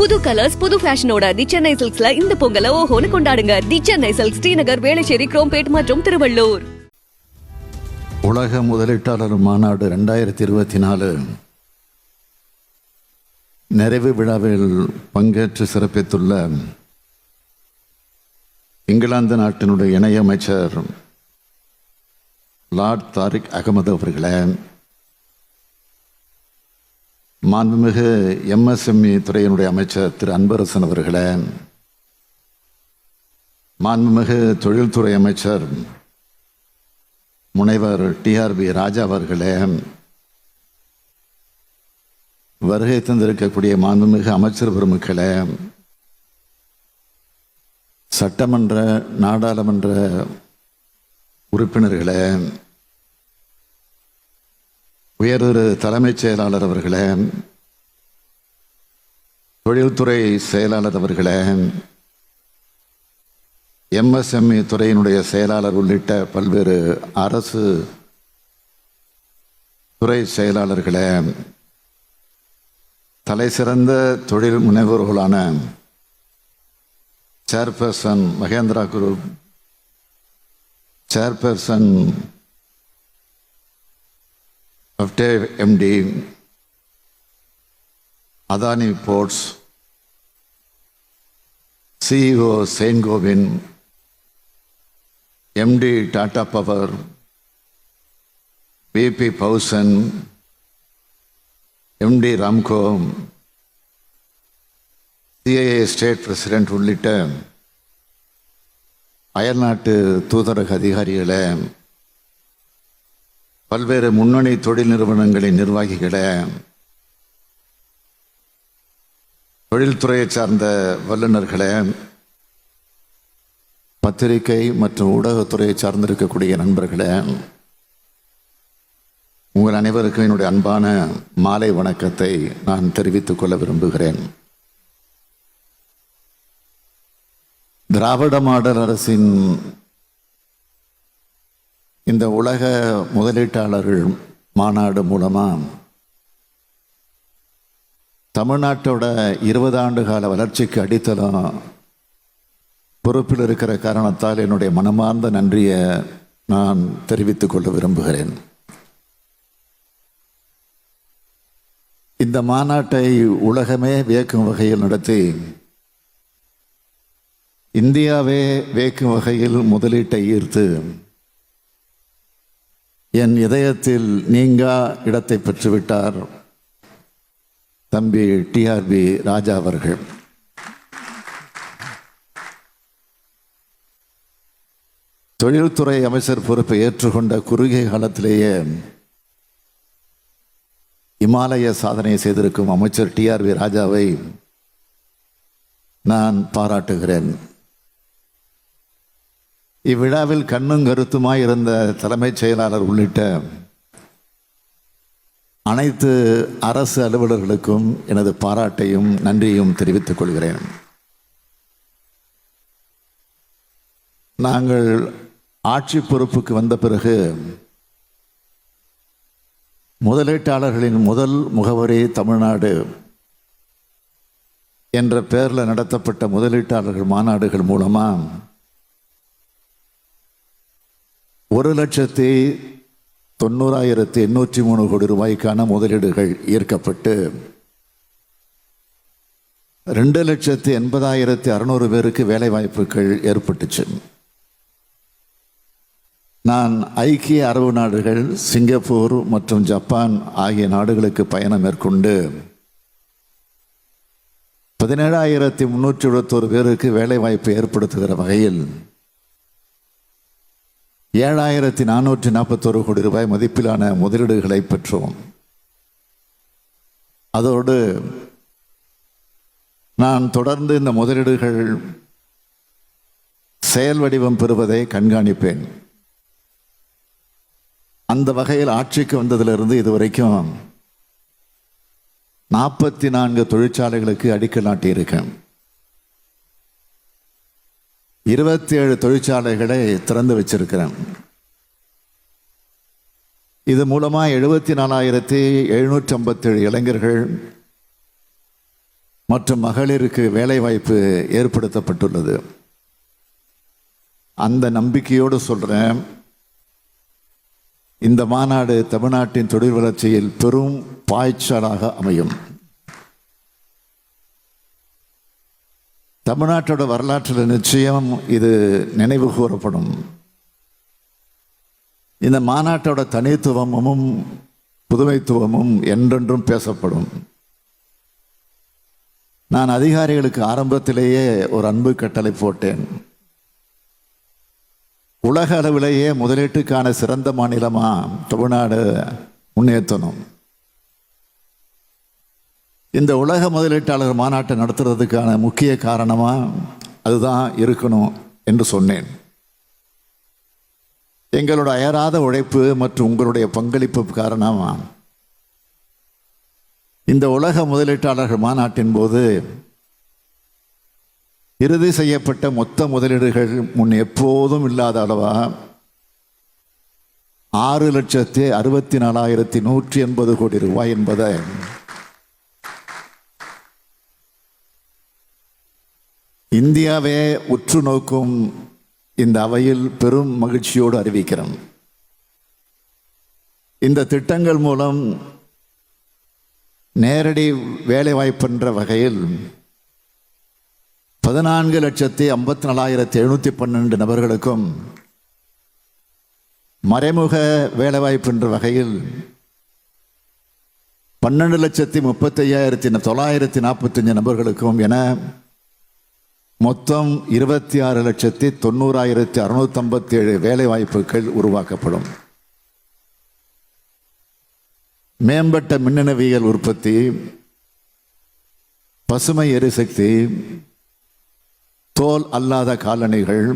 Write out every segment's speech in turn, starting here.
புது கலர்ஸ் புது ஃபேஷனோட தி சென்னை சில்க்ஸ்ல இந்த பொங்கலை ஓஹோன்னு கொண்டாடுங்க. தி சென்னை சில்க்ஸ், ஸ்ரீநகர், வேளச்சேரி, குரோம்பேட் மற்றும் திருவள்ளூர். உலக முதலீட்டாளர் மாநாடு 2024 நிறைவு விழாவில் பங்கேற்று சிறப்பித்துள்ள இங்கிலாந்து நாட்டினுடைய இணையமைச்சர் லார்ட் தாரிக் அகமது அவர்களே, மாண்புமிகு MSME துறையினுடைய அமைச்சர் திரு அன்பரசன் அவர்களே, மாண்புமிகு தொழில்துறை அமைச்சர் முனைவர் TRB ராஜா அவர்களே, வருகை தந்திருக்கக்கூடிய மாண்புமிகு அமைச்சர் பெருமக்களே, சட்டமன்ற நாடாளுமன்ற உறுப்பினர்களே, உயர்திரு தலைமைச் செயலாளர் அவர்களே, தொழில்துறை செயலாளர் அவர்களே, MSME துறையினுடைய செயலாளர் உள்ளிட்ட பல்வேறு அரசு துறை செயலாளர்களே, தலைசிறந்த தொழில் முனைவோர்களான chairperson Mahindra group, chairperson MD, Adani Ports, CEO Saint Gobain, MD Tata Power, BP Pausen, MD Ramco, CIA State President உள்ளிட்ட அயல்நாட்டு தூதரக அதிகாரிகளே, பல்வேறு முன்னணி தொழில் நிறுவனங்களின் நிர்வாகிகளே, தொழில்துறையை சார்ந்த வல்லுநர்களே, பத்திரிகை மற்றும் ஊடகத்துறையை சார்ந்திருக்கக்கூடிய நண்பர்களே, உங்கள் அனைவருக்கும் என்னுடைய அன்பான மாலை வணக்கத்தை நான் தெரிவித்துக் கொள்ள விரும்புகிறேன். திராவிட மாடல் அரசின் இந்த உலக முதலீட்டாளர்கள் மாநாடு மூலமாக தமிழ்நாட்டோட 20 ஆண்டு கால வளர்ச்சிக்கு அடித்தளம் பொறுப்பில் இருக்கிற காரணத்தால் என்னுடைய மனமார்ந்த நன்றியை நான் தெரிவித்துக் கொள்ள விரும்புகிறேன். இந்த மாநாட்டை உலகமே வியக்கும் வகையில் நடத்தி இந்தியாவே வியக்கும் வகையில் முதலீட்டை ஈர்த்து என் இதயத்தில் நீங்கா இடத்தை பெற்றுவிட்டார் தம்பி TRB ராஜா அவர்கள். தொழில்துறை அமைச்சர் பொறுப்பை ஏற்றுக்கொண்ட குறுகிய காலத்திலேயே இமாலய சாதனை செய்திருக்கும் அமைச்சர் TRB ராஜாவை நான் பாராட்டுகிறேன். இவ்விழாவில் கண்ணும் கருத்துமாய் இருந்த தலைமைச் செயலாளர் உள்ளிட்ட அனைத்து அரசு அலுவலர்களுக்கும் எனது பாராட்டையும் நன்றியும் தெரிவித்துக் கொள்கிறேன். நாங்கள் ஆட்சி பொறுப்புக்கு வந்த பிறகு முதலீட்டாளர்களின் முதல் முகவரி தமிழ்நாடு என்ற பெயரில் நடத்தப்பட்ட முதலீட்டாளர்கள் மாநாடுகள் மூலமாக 1,90,803 கோடி ரூபாய்க்கான முதலீடுகள் ஈர்க்கப்பட்டு 2,80,600 பேருக்கு வேலை வாய்ப்புகள் ஏற்பட்டுச்சு. நான் ஐக்கிய அரபு நாடுகள், சிங்கப்பூர் மற்றும் ஜப்பான் ஆகிய நாடுகளுக்கு பயணம் மேற்கொண்டு 17,371 பேருக்கு வேலை வாய்ப்பு ஏற்படுத்துகிற வகையில் 7,441 கோடி ரூபாய் மதிப்பிலான முதலீடுகளை பெற்றோம். அதோடு நான் தொடர்ந்து இந்த முதலீடுகள் செயல் வடிவம் பெறுவதை கண்காணிப்பேன். அந்த வகையில் ஆட்சிக்கு வந்ததிலிருந்து இதுவரைக்கும் 44 தொழிற்சாலைகளுக்கு அடிக்கல் நாட்டியிருக்கேன். 27 தொழிற்சாலைகளை திறந்து வச்சிருக்கிறேன். இது மூலமாக 74,757 இளைஞர்கள் மற்றும் மகளிருக்கு வேலைவாய்ப்பு ஏற்படுத்தப்பட்டுள்ளது. அந்த நம்பிக்கையோடு சொல்கிறேன், இந்த மாநாடு தமிழ்நாட்டின் தொழில் வளர்ச்சியில் பெரும் பாய்ச்சலாக அமையும். தமிழ்நாட்டோட வரலாற்றில் நிச்சயம் இது நினைவு கூறப்படும். இந்த மாநாட்டோட தனித்துவமும் புதுமைத்துவமும் என்றென்றும் பேசப்படும். நான் அதிகாரிகளுக்கு ஆரம்பத்திலேயே ஒரு அன்பு கட்டளை போட்டேன். உலக அளவிலேயே முதலீட்டுக்கான சிறந்த மாநிலமா தமிழ்நாடு முன்னேற்றணும். இந்த உலக முதலீட்டாளர் மாநாட்டை நடத்துறதுக்கான முக்கிய காரணமா அதுதான் இருக்கணும் என்று சொன்னேன். எங்களோட அயராத உழைப்பு மற்றும் உங்களுடைய பங்களிப்பு காரணமா இந்த உலக முதலீட்டாளர்கள் மாநாட்டின் போது இறுதி செய்யப்பட்ட மொத்த முதலீடுகள் முன் எப்போதும் இல்லாத அளவா 6,64,180 கோடி ரூபாய் என்பதை இந்தியாவே உற்று நோக்கும் இந்த அவையில் பெரும் மகிழ்ச்சியோடு அறிவிக்கிறோம். இந்த திட்டங்கள் மூலம் நேரடி வேலைவாய்ப்பு என்ற வகையில் 14,54,712 நபர்களுக்கும், மறைமுக வேலைவாய்ப்பு என்ற வகையில் 12,35,945 நபர்களுக்கும் என மொத்தம் 26,90,657 வேலைவாய்ப்புகள் உருவாக்கப்படும். மேம்பட்ட மின்னணுவியல் உற்பத்தி, பசுமை எரிசக்தி, தோல் அல்லாத காலணிகள்,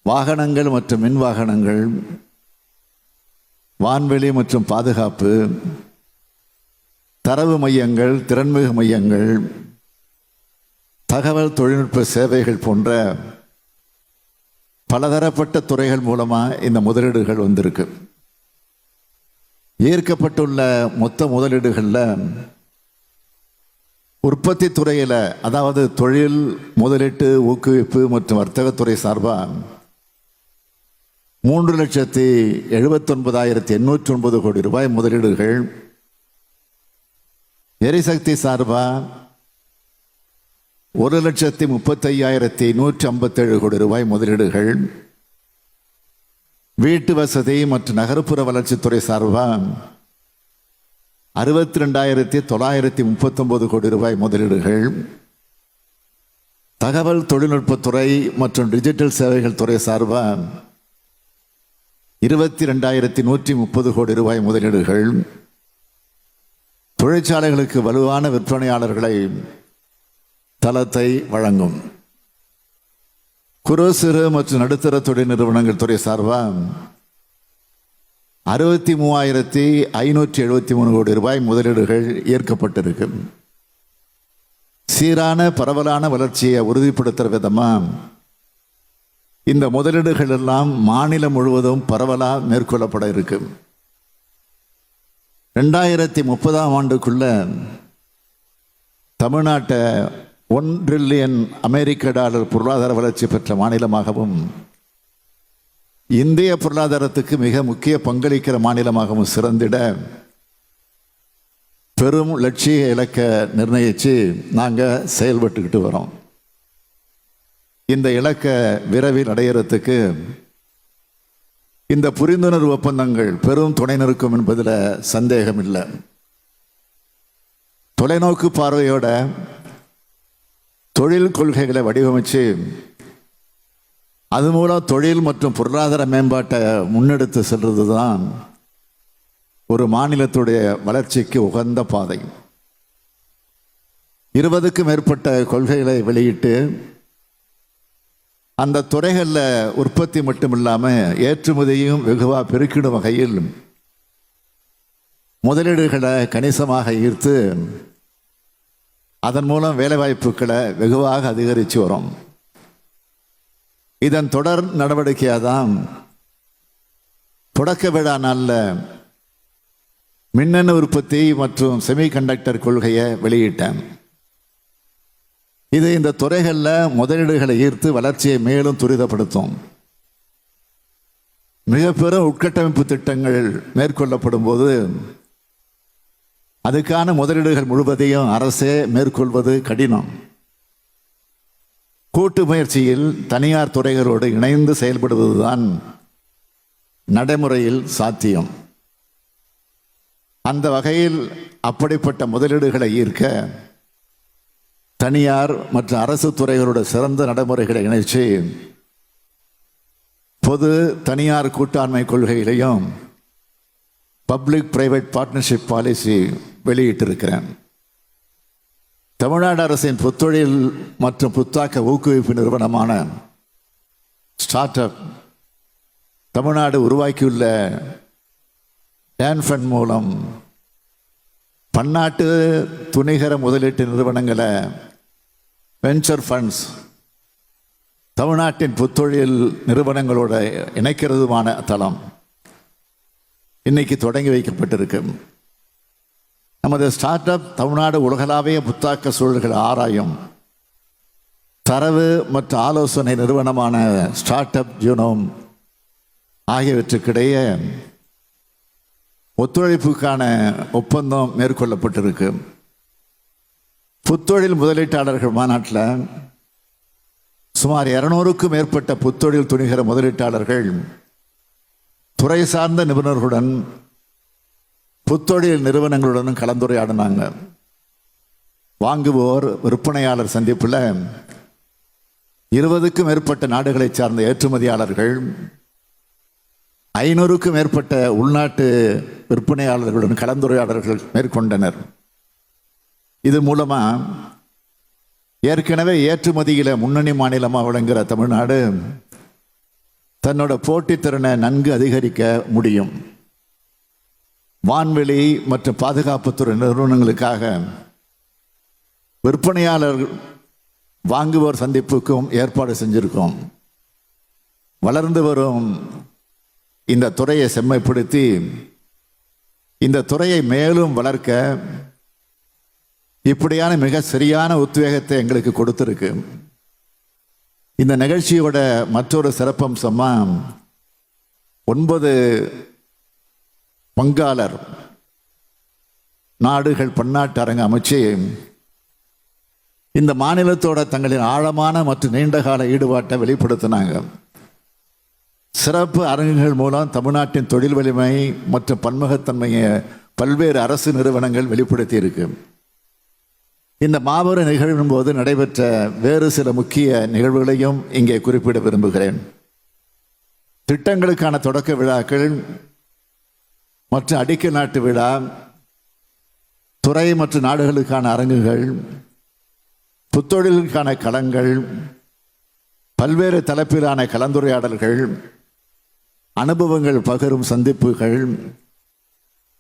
வாகனங்கள் மற்றும் மின் வாகனங்கள், வான்வெளி மற்றும் பாதுகாப்பு, தரவு மையங்கள், திறன்மிகு மையங்கள், தகவல் தொழில்நுட்ப சேவைகள் போன்ற பலதரப்பட்ட துறைகள் மூலமாக இந்த முதலீடுகள் வந்திருக்கு. ஈர்க்கப்பட்டுள்ள மொத்த முதலீடுகளில் உற்பத்தி துறையில், அதாவது தொழில் முதலீட்டு ஊக்குவிப்பு மற்றும் வர்த்தகத்துறை சார்பாக 3,79,809 கோடி ரூபாய் முதலீடுகள், எரிசக்தி சார்பாக 1,35,157 கோடி ரூபாய் முதலீடுகள், வீட்டு வசதி மற்றும் நகர்ப்புற வளர்ச்சித்துறை சார்பாக 62,939 கோடி ரூபாய் முதலீடுகள், தகவல் தொழில்நுட்பத்துறை மற்றும் டிஜிட்டல் சேவைகள் துறை சார்பாக 22,130 கோடி ரூபாய் முதலீடுகள், தொழிற்சாலைகளுக்கு வலுவான விற்பனையாளர்களை தளத்தை வழங்கும் குறு சிறு மற்றும் நடுத்தர தொழில் நிறுவனங்கள் துறை சார்பாக 63,573 கோடி ரூபாய் முதலீடுகள் ஏற்கப்பட்டிருக்கு. சீரான பரவலான வளர்ச்சியை உறுதிப்படுத்துகிற விதமாக இந்த முதலீடுகள் எல்லாம் மாநிலம் முழுவதும் பரவலாக மேற்கொள்ளப்பட இருக்கு. 2030ஆம் ஆண்டுக்குள்ள தமிழ்நாட்டை $1 டிரில்லியன் பொருளாதார வளர்ச்சி பெற்ற மாநிலமாகவும், இந்திய பொருளாதாரத்துக்கு மிக முக்கிய பங்களிக்கிற மாநிலமாகவும் சிறந்திட பெரும் லட்சிய இலக்கை நிர்ணயித்து நாங்கள் செயல்பட்டுக்கிட்டு வரோம். இந்த இலக்கை விரைவில் அடையிறதுக்கு இந்த புரிந்துணர்வு ஒப்பந்தங்கள் பெரும் துணை நிற்கும் என்பதில் சந்தேகம் இல்லை. தொலைநோக்கு பார்வையோட தொழில் கொள்கைகளை வடிவமைச்சு அது மூலம் தொழில் மற்றும் பொருளாதார மேம்பாட்டை முன்னெடுத்து செல்வது தான் ஒரு மாநிலத்துடைய வளர்ச்சிக்கு உகந்த பாதை. 20க்கும் மேற்பட்ட கொள்கைகளை வெளியிட்டு அந்த துறைகளில் உற்பத்தி மட்டும் இல்லாமல் ஏற்றுமதியும் வெகுவாக பெருக்கிடும் வகையில் முதலீடுகளை கணிசமாக ஈர்த்து அதன் மூலம் வேலைவாய்ப்புகளை வெகுவாக அதிகரித்து வரும். இதன் தொடர் நடவடிக்கையாக தான் தொடக்க விழா நாளில் மின்னணு உற்பத்தி மற்றும் செமிகண்டக்டர் கொள்கையை வெளியிட்டேன். இது இந்த துறைகளில் முதலீடுகளை ஈர்த்து வளர்ச்சியை மேலும் துரிதப்படுத்தும். மிக பெரும் உட்கட்டமைப்பு திட்டங்கள் மேற்கொள்ளப்படும் போது அதுக்கான முதலீடுகள் முழுவதையும் அரசே மேற்கொள்வது கடினம். கூட்டு முயற்சியில் தனியார் துறைகளோடு இணைந்து செயல்படுவதுதான் நடைமுறையில் சாத்தியம். அந்த வகையில் அப்படிப்பட்ட முதலீடுகளை ஈர்க்க தனியார் மற்றும் அரசு துறைகளோட சிறந்த நடைமுறைகளை இணைச்சு பொது தனியார் கூட்டாண்மை கொள்கையிலையும் பப்ளிக் பிரைவேட் பார்ட்னர்ஷிப் பாலிசி வெளியிட்டிருக்கிறேன். தமிழ்நாடு அரசின் புத்தொழில் மற்றும் புத்தாக்க ஊக்குவிப்பு நிறுவனமான ஸ்டார்ட் அப் தமிழ்நாடு உருவாக்கியுள்ள டான்ஃபண்ட் மூலம் பன்னாட்டு துணிகர முதலீட்டு நிறுவனங்களை வெஞ்சர் ஃபண்ட்ஸ் தமிழ்நாட்டின் புத்தொழில் நிறுவனங்களோட இணைக்கிறதுமான தளம் இன்னைக்கு தொடங்கி வைக்கப்பட்டிருக்கு. நமது ஸ்டார்ட் அப் தமிழ்நாடு உலகளாவிய புத்தாக்க சூழல்கள் ஆராயும் தரவு மற்றும் ஆலோசனை நிறுவனமான ஸ்டார்ட் அப் ஜூனோம் ஆகியவற்றுக்கிடையே ஒத்துழைப்புக்கான ஒப்பந்தம் மேற்கொள்ளப்பட்டிருக்கு. புத்தொழில் முதலீட்டாளர்கள் மாநாட்டில் சுமார் 200க்கும் மேற்பட்ட புத்தொழில் துணிகர முதலீட்டாளர்கள் துறை சார்ந்த நிபுணர்களுடன் புத்தொழில் நிறுவனங்களுடனும் கலந்துரையாடினாங்க. வாங்குவோர் விற்பனையாளர் சந்திப்பில் 20க்கும் மேற்பட்ட நாடுகளை சார்ந்த ஏற்றுமதியாளர்கள் 500க்கும் மேற்பட்ட உள்நாட்டு விற்பனையாளர்களுடன் கலந்துரையாடல்கள் மேற்கொண்டனர். இது மூலமா ஏற்கனவே ஏற்றுமதியில முன்னணி மாநிலமாக விளங்குகிற தமிழ்நாடு தன்னோட போட்டித்திறனை நன்கு அதிகரிக்க முடியும். வான்வெளி மற்றும் பாதுகாப்புத்துறை நிறுவனங்களுக்காக விற்பனையாளர் வாங்குவோர் சந்திப்புக்கும் ஏற்பாடு செஞ்சிருக்கோம். வளர்ந்து வரும் இந்த துறையை செம்மைப்படுத்தி இந்த துறையை மேலும் வளர்க்க இப்படியான மிக சரியான உத்வேகத்தை எங்களுக்கு கொடுத்திருக்கு. இந்த நிகழ்ச்சியோட மற்றொரு சிறப்பம்சமா 9 பங்காளர் நாடுகள் பன்னாட்டு அரங்கு அமைச்சு இந்த மாநிலத்தோட தங்களின் ஆழமான மற்றும் நீண்டகால ஈடுபாட்டை வெளிப்படுத்தினாங்க. சிறப்பு அரங்குகள் மூலம் தமிழ்நாட்டின் தொழில் வலிமை மற்றும் பன்முகத்தன்மையை பல்வேறு அரசு நிறுவனங்கள் வெளிப்படுத்தி இருக்கு. இந்த மாபெரும் நிகழ்வின் போது நடைபெற்ற வேறு சில முக்கிய நிகழ்வுகளையும் இங்கே குறிப்பிட விரும்புகிறேன். திட்டங்களுக்கான தொடக்க விழாக்கள் மற்றும் அடிக்கல் நாட்டு விழா, துறை மற்றும் நாடுகளுக்கான அரங்குகள், புத்தொழிலுக்கான களங்கள், பல்வேறு தலைப்பிலான கலந்துரையாடல்கள், அனுபவங்கள் பகிரும் சந்திப்புகள்,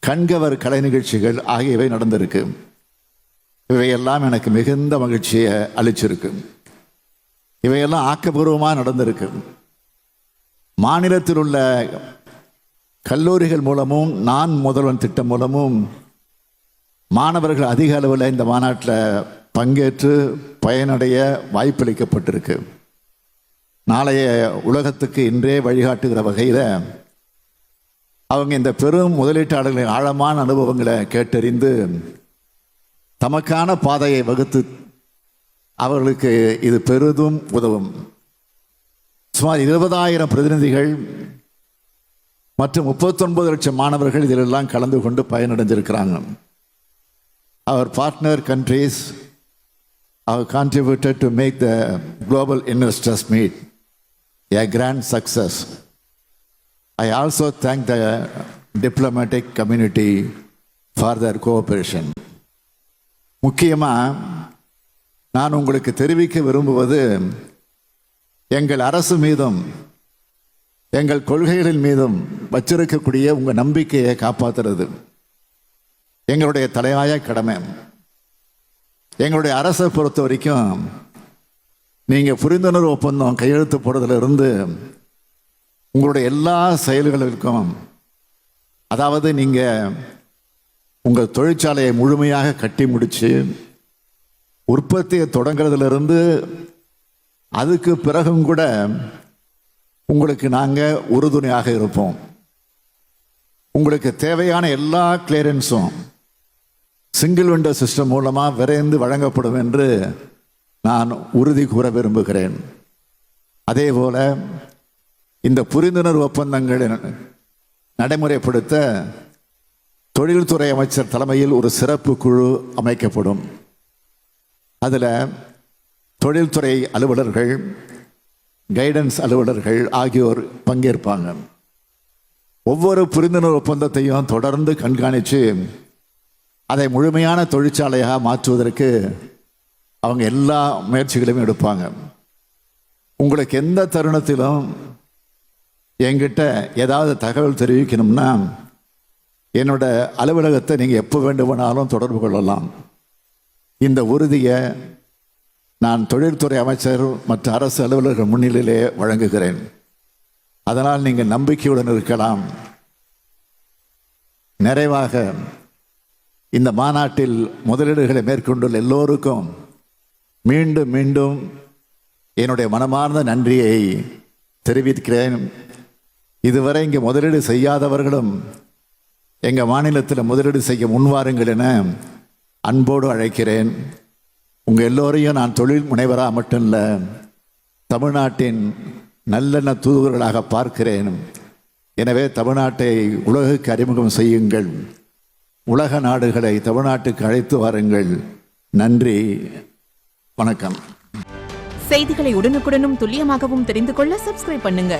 கண்கவர் கலை நிகழ்ச்சிகள் ஆகியவை நடந்திருக்கு. இவையெல்லாம் எனக்கு மிகுந்த மகிழ்ச்சியை அளிச்சிருக்கு. இவையெல்லாம் ஆக்கப்பூர்வமாக நடந்திருக்கு. மாநிலத்தில் உள்ள கல்லூரிகள் மூலமும் நான் முதல்வன் திட்டம் மூலமும் மாணவர்கள் அதிக அளவில் இந்த மாநாட்டில் பங்கேற்று பயனடைய வாய்ப்பளிக்கப்பட்டிருக்கு. நாளைய உலகத்துக்கு இன்றே வழிகாட்டுகிற வகையில் அவங்க இந்த பெரும் முதலீட்டாளர்களின் ஆழமான அனுபவங்களை கேட்டறிந்து தமக்கான பாதையை வகுத்து அவர்களுக்கு இது பெரிதும் உதவும். சுமார் 20,000 பிரதிநிதிகள் மற்றும் 39 லட்சம் மாணவர்கள் இதிலெல்லாம் கலந்து கொண்டு பயனடைஞ்சிருக்கிறாங்க. அவர் partner countries have contributed to make the global investors meet a grand success. I also thank the diplomatic community for their cooperation. முக்கியமாக நான் உங்களுக்கு தெரிவிக்க விரும்புவது எங்கள் அரசு மீதும் எங்கள் கொள்கைகளின் மீதும் வச்சிருக்கக்கூடிய உங்கள் நம்பிக்கையை காப்பாற்றுறது எங்களுடைய தலையாய கடமை. எங்களுடைய அரசை பொறுத்த வரைக்கும் நீங்கள் புரிந்துணர்வு ஒப்பந்தம் கையெழுத்து போடுறதுலேருந்து உங்களுடைய எல்லா செயல்களுக்கும், அதாவது நீங்கள் உங்கள் தொழிற்சாலையை முழுமையாக கட்டி முடித்து உற்பத்தியை தொடங்குறதுலேருந்து அதுக்கு பிறகும் கூட உங்களுக்கு நாங்கள் உறுதுணையாக இருப்போம். உங்களுக்கு தேவையான எல்லா கிளியரன்ஸும் சிங்கிள் விண்டோ சிஸ்டம் மூலமாக விரைந்து வழங்கப்படும் என்று நான் உறுதி கூற விரும்புகிறேன். அதே போல இந்த புரிந்துணர்வு ஒப்பந்தங்களை நடைமுறைப்படுத்த தொழில்துறை அமைச்சர் தலைமையில் ஒரு சிறப்பு குழு அமைக்கப்படும். அதில் தொழில்துறை அலுவலர்கள், கைடன்ஸ் அலுவலர்கள் ஆகியோர் பங்கேற்பாங்க. ஒவ்வொரு புரிந்துணர்வு ஒப்பந்தத்தையும் தொடர்ந்து கண்காணித்து அதை முழுமையான தொழிற்சாலையாக மாற்றுவதற்கு அவங்க எல்லா முயற்சிகளையும் எடுப்பாங்க. உங்களுக்கு எந்த தருணத்திலும் என்கிட்ட ஏதாவது தகவல் தெரிவிக்கணும்னா என்னோட அலுவலகத்தை நீங்கள் எப்போ வேண்டுமானாலும் தொடர்பு கொள்ளலாம். இந்த உறுதியை நான் தொழில்துறை அமைச்சர் மற்ற அரசு அலுவலர்கள் முன்னிலையிலே வழங்குகிறேன். அதனால் நீங்கள் நம்பிக்கையுடன் இருக்கலாம். நிறைவாக இந்த மாநாட்டில் முதலீடுகளை மேற்கொண்டுள்ள எல்லோருக்கும் மீண்டும் மீண்டும் என்னுடைய மனமார்ந்த நன்றியை தெரிவிக்கிறேன். இதுவரை இங்கே முதலீடு செய்யாதவர்களும் எங்கள் மாநிலத்தில் முதலீடு செய்ய முன்வாருங்கள் என அன்போடு அழைக்கிறேன். உங்கள் எல்லோரையும் நான் தொழில் முனைவராக மட்டும் இல்லை, தமிழ்நாட்டின் நல்லெண்ண தூதுவர்களாக பார்க்கிறேன். எனவே தமிழ்நாட்டை உலகுக்கு அறிமுகம் செய்யுங்கள். உலக நாடுகளை தமிழ்நாட்டுக்கு அழைத்து வாருங்கள். நன்றி, வணக்கம். செய்திகளை உடனுக்குடனும் துல்லியமாகவும் தெரிந்து கொள்ள சப்ஸ்கிரைப் பண்ணுங்க.